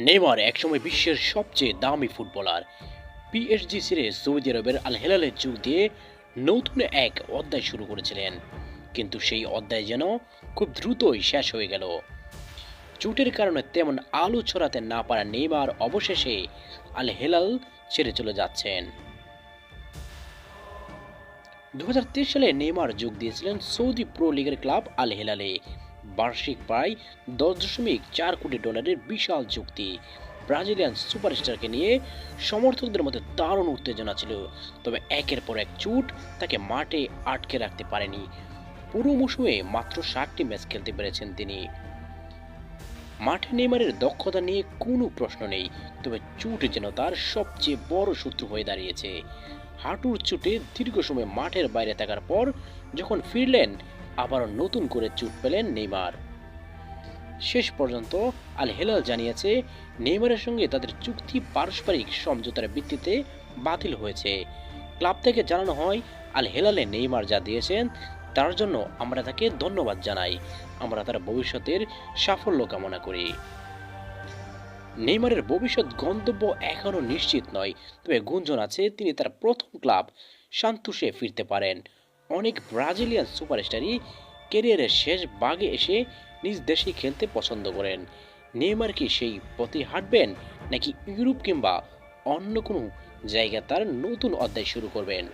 Neymar একসময় বিশ্বের সবচেয়ে দামি ফুটবলার। পিএসজি ছেড়ে সৌদি আরবের আল হেলালে যোগ দিয়ে নতুন এক অধ্যায় শুরু করেছিলেন, কিন্তু সেই অধ্যায় যেন খুব দ্রুতই শেষ হয়ে গেল। চোটের কারণে তেমন আলো ছড়াতে না পারা নেইমার অবশেষে আল হেলাল ছেড়ে চলে যাচ্ছেন। 2023 সালে নেইমার যোগ দিয়েছিলেন সৌদি প্রো লিগের ক্লাব আল হেলালে। বার্ষিক প্রায় $10.4 কোটি বিশাল চুক্তি। ব্রাজিলিয়ান সুপারস্টারকে নিয়ে সমর্থকদের মধ্যে দারুণ উত্তেজনা ছিল, তবে একের পর এক চোট তাকে মাঠে আটকে রাখতে পারেনি। পুরো মৌসুমে মাত্র 60টি ম্যাচ খেলতে পেরেছেন তিনি। মাঠে নেইমারের দক্ষতা নিয়ে কোনো প্রশ্ন নেই, তবে চোট যেন তার সবচেয়ে বড় শত্রু হয়ে দাঁড়িয়েছে। হাঁটুর চোটে দীর্ঘ সময় মাঠের বাইরে থাকার পর যখন ফিরলেন, আবারও নতুন করে চোট পেলেন নেইমার। শেষ পর্যন্ত আল হেলাল জানিয়েছে নেইমারের সঙ্গে তাদের চুক্তি পারস্পরিক সমঝোতার ভিত্তিতে বাতিল হয়েছে। ক্লাব থেকে জানানো হয়, আল হেলালে নেইমার যা দিয়েছেন তার জন্য আমরা তাকে ধন্যবাদ জানাই। আমরা তার ভবিষ্যতের সাফল্য কামনা করি। নেইমারের ভবিষ্যৎ গন্তব্য এখনও নিশ্চিত নয়, তবে গুঞ্জন আছে তিনি তার প্রথম ক্লাব সান্তোসে ফিরতে পারেন। অনেক ব্রাজিলিয়ান সুপারস্টারই ক্যারিয়ারের শেষ ভাগে এসে নিজ দেশে খেলতে পছন্দ করেন। নেইমার কি সেই পথে হাঁটবেন, নাকি ইউরোপ কিংবা অন্য কোনো জায়গায় তার নতুন অধ্যায় শুরু করবেন?